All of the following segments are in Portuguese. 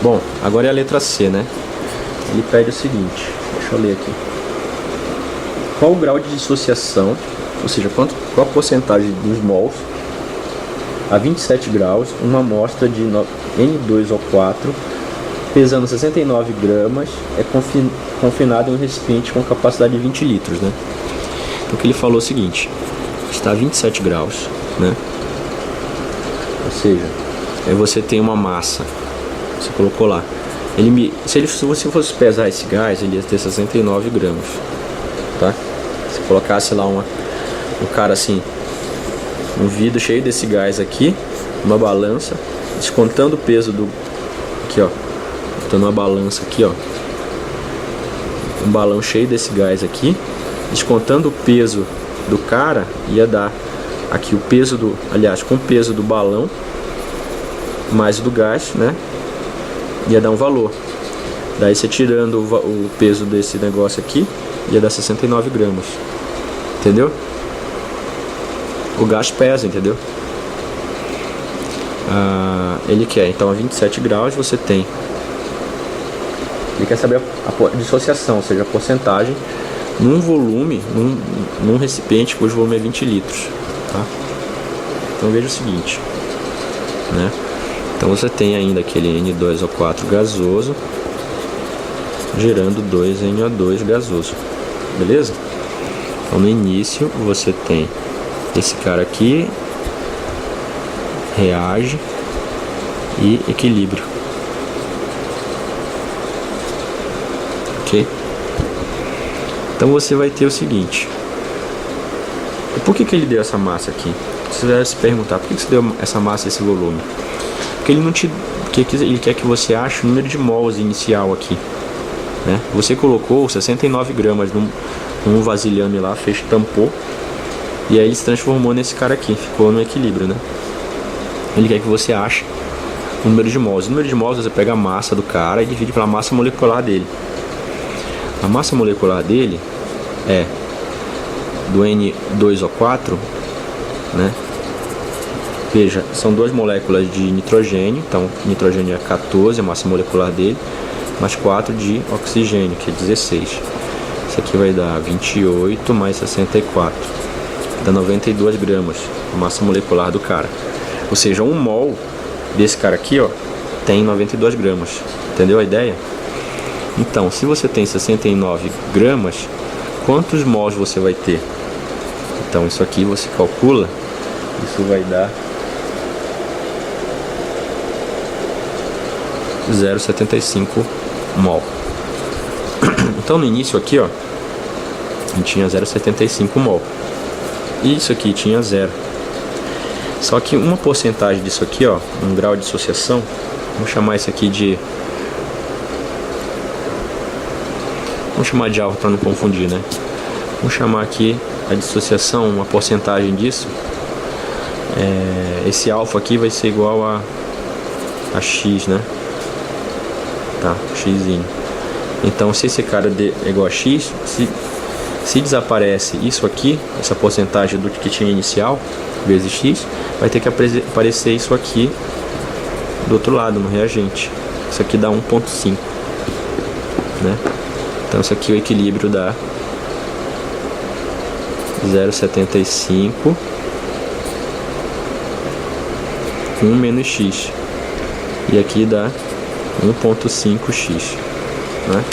Bom, agora é a letra C, né? Ele pede o seguinte, deixa eu ler aqui. Qual o grau de dissociação, ou seja, qual a porcentagem dos mols a 27 graus, uma amostra de N2O4, pesando 69 gramas, é confinada em um recipiente com capacidade de 20 litros, né? Então, o que ele falou é o seguinte, está a 27 graus, né? Ou seja, aí você tem uma massa, você colocou lá. Se você fosse pesar esse gás, ele ia ter 69 gramas, tá? Se colocasse lá um cara assim, um vidro cheio desse gás aqui, uma balança, descontando o peso do... Aqui, ó. Botando uma balança aqui, ó. Um balão cheio desse gás aqui, descontando o peso do cara, ia dar aqui o peso do... Aliás, com o peso do balão, mais o do gás, né? Ia dar um valor. Daí você tirando o peso desse negócio aqui, ia dar 69 gramas. Entendeu? O gás pesa, entendeu? Ele quer, então a 27 graus você tem. Ele quer saber a dissociação, ou seja, a porcentagem num volume, num recipiente cujo volume é 20 litros. Tá? Então veja o seguinte, né? Então você tem ainda aquele N2O4 gasoso gerando 2NO2 gasoso, beleza? Então no início você tem esse cara aqui, reage e equilíbrio, ok? Então você vai ter o seguinte, por que ele deu essa massa aqui? Você deve se perguntar, por que você deu essa massa, esse volume? Porque ele quer que você ache o número de mols inicial aqui, né? Você colocou 69 gramas num vasilhame lá, tampou, e aí ele se transformou nesse cara aqui, ficou no equilíbrio, né? Ele quer que você ache o número de mols. O número de mols você pega a massa do cara e divide pela massa molecular dele. A massa molecular dele é do N2O4, né? Veja, são duas moléculas de nitrogênio, então nitrogênio é 14, a massa molecular dele, mais 4 de oxigênio, que é 16. Isso aqui vai dar 28 mais 64, dá 92 gramas, a massa molecular do cara. Ou seja, um mol desse cara aqui, ó, tem 92 gramas, entendeu a ideia? Então, se você tem 69 gramas, quantos mols você vai ter? Então, isso aqui você calcula, isso vai dar 0,75 mol. Então no início aqui, ó, a gente tinha 0,75 mol. E isso aqui tinha 0. Só que uma porcentagem disso aqui, ó, um grau de dissociação, vamos chamar isso aqui de... Vamos chamar de alfa para não confundir, né? Vamos chamar aqui a dissociação, uma porcentagem disso. Esse alfa aqui vai ser igual a x, né? Tá, xzinho. Então se esse cara é igual a x, se desaparece isso aqui, essa porcentagem do que tinha inicial, vezes x, vai ter que aparecer isso aqui do outro lado, no reagente. Isso aqui dá 1,5, né? Então isso aqui, o equilíbrio dá 0,75 menos x. E aqui dá 1,5x, né?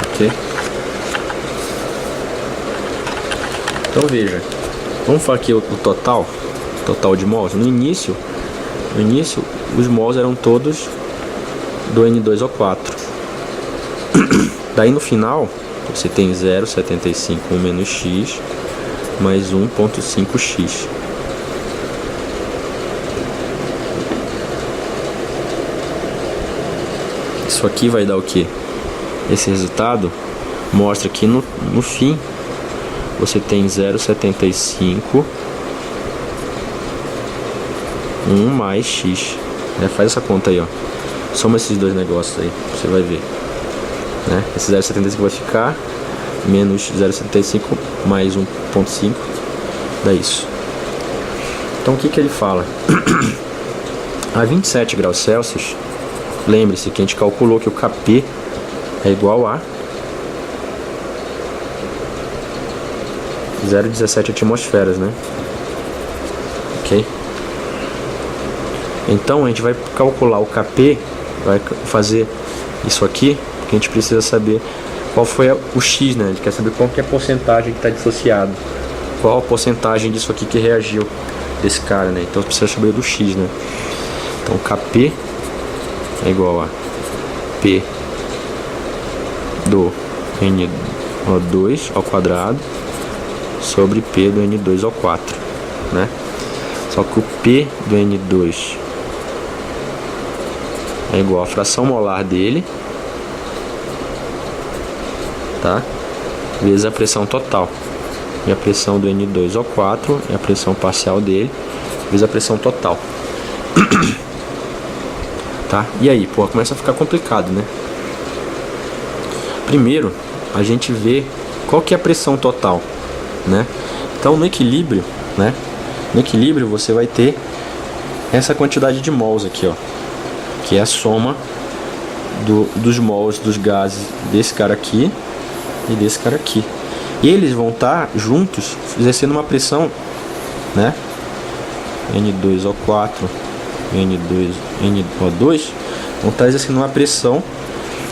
Ok? Então veja, vamos falar aqui o total de mols. No início os mols eram todos do N2O4. Daí no final você tem 0,75 menos x mais 1,5x. Isso aqui vai dar o que? Esse resultado mostra que no fim você tem 0,75 mais x. Faz essa conta aí, ó. Soma esses dois negócios aí, você vai ver, né? Esse 0,75 vai ficar menos 0,75 mais 1,5 dá isso. Então o que ele fala? A 27 graus Celsius, lembre-se que a gente calculou que o Kp é igual a 0,17 atmosferas, né? Ok? Então a gente vai calcular o Kp, vai fazer isso aqui, porque a gente precisa saber qual foi o X, né? A gente quer saber qual que é a porcentagem que está dissociado, qual a porcentagem disso aqui que reagiu desse cara, né? Então precisa saber do X, né? Então Kp é igual a P do NO2 ao quadrado sobre P do N2 ao 4, né? Só que o P do N2 é igual à fração molar dele, tá? Vezes a pressão total. E a pressão do N2 ao 4 é a pressão parcial dele, vezes a pressão total. Tá? E aí, pô, começa a ficar complicado, né? Primeiro, a gente vê qual que é a pressão total, né? Então, no equilíbrio, né? No equilíbrio, você vai ter essa quantidade de mols aqui, ó, que é a soma dos mols dos gases desse cara aqui e desse cara aqui. E eles vão estar juntos, exercendo uma pressão, né? N2O4 e NO2 vão estar exercendo uma pressão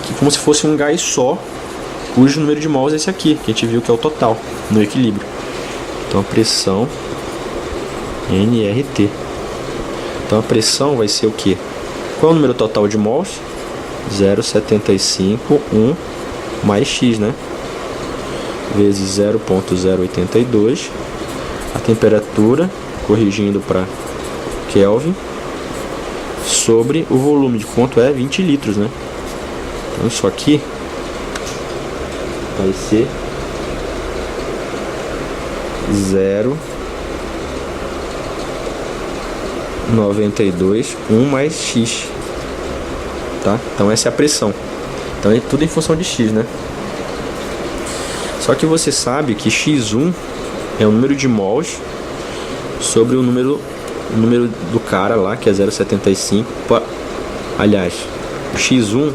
que como se fosse um gás só, cujo número de mols é esse aqui, que a gente viu que é o total, no equilíbrio. Então a pressão nRT. Então a pressão vai ser o que? Qual é o número total de mols? 0,751 mais X, né? Vezes 0,082. A temperatura, corrigindo para Kelvin, sobre o volume de quanto é 20 litros, né? Então isso aqui vai ser 0,92 mais X, tá? Então essa é a pressão. Então é tudo em função de X, né? Só que você sabe que X1 é o número de mols sobre o número do cara lá, que é 0,75. Aliás, o X1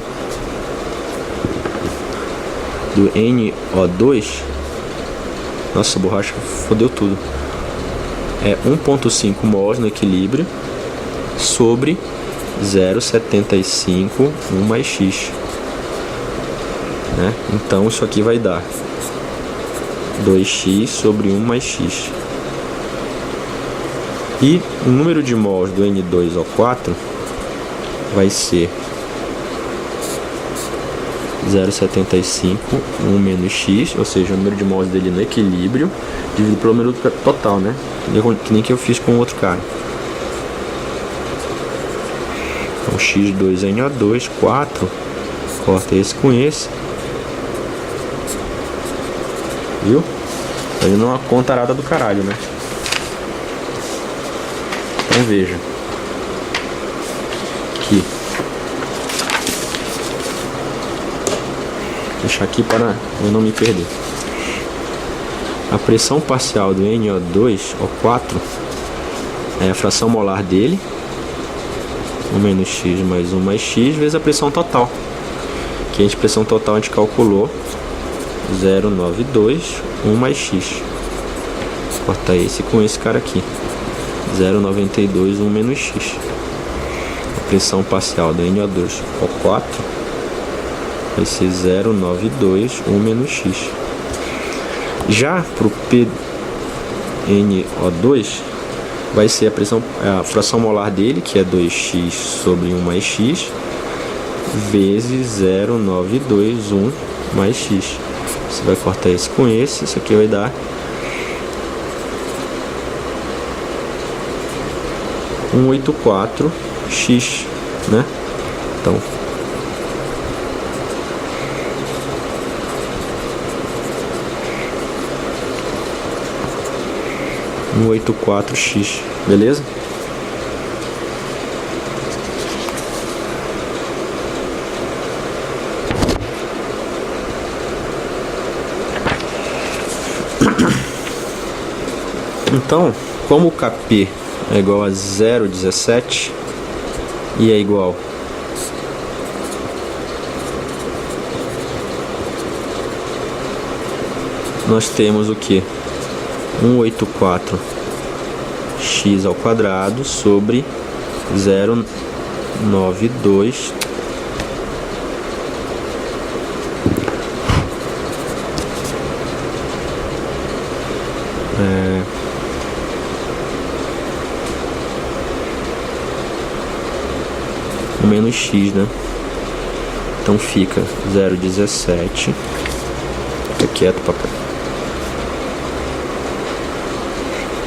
do NO2, nossa, a borracha fodeu tudo, é 1,5 mols no equilíbrio sobre 0,75 mais X, né? Então isso aqui vai dar 2x sobre 1 mais x. E o número de mols do N2O4 vai ser 0,75, 1 menos x, ou seja, o número de mols dele no equilíbrio, dividido pelo número total, né? Que nem que eu fiz com o outro cara. Então x2NO2, 4, corta esse com esse. Viu? Tá indo uma conta arada do caralho, né? Então veja. Aqui. Vou deixar aqui para eu não me perder. A pressão parcial do NO2O4 é a fração molar dele. 1 menos x mais 1 mais x vezes a pressão total. Que a pressão total a gente calculou 0,92, 1 mais x. Corta esse com esse cara aqui. 0,92, 1 menos x. A pressão parcial do NO2O4 vai ser 0,92, 1 menos x. Já para o PNO2 vai ser a fração molar dele, que é 2x sobre 1 mais x, vezes 0,92, 1 mais x. Você vai cortar esse com esse, isso aqui vai dar 184x, né? Então, um 184x, beleza? Então, como o Kp é igual a 0,17, e é igual nós temos o que? 184x ao quadrado sobre 0,92 menos x, né? Então fica 0,17. Fica quieto, papai.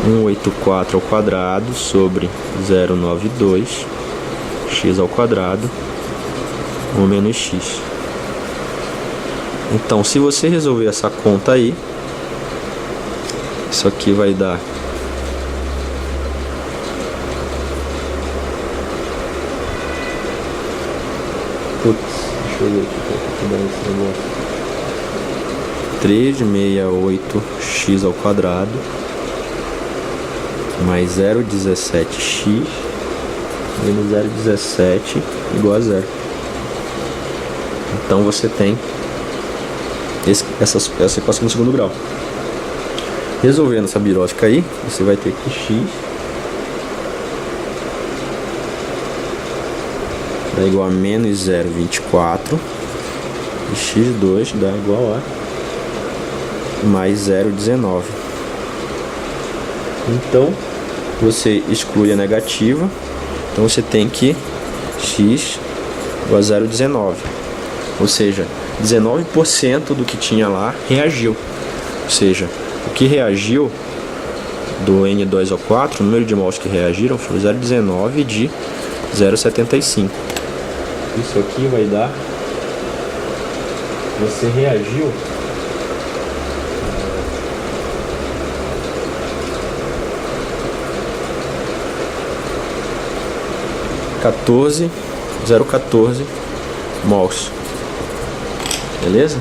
184 ao quadrado sobre 0,92 x ao quadrado 1 menos x. Então, se você resolver essa conta aí, isso aqui vai dar deixa eu ver aqui que dá esse negócio. 368x ao quadrado mais 0,17x menos 0,17 igual a zero. Então você tem essa equação do segundo grau. Resolvendo essa birótica aí, você vai ter que x dá igual a menos 0,24 e x2 dá igual a mais 0,19. Então você exclui a negativa, então você tem que x igual a 0,19, ou seja, 19% do que tinha lá reagiu, ou seja, o que reagiu do N2O4, o número de mols que reagiram foi 0,19 de 0,75. Isso aqui vai dar, você reagiu (0,14 mols). Beleza?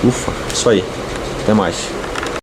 Ufa, isso aí. Até mais.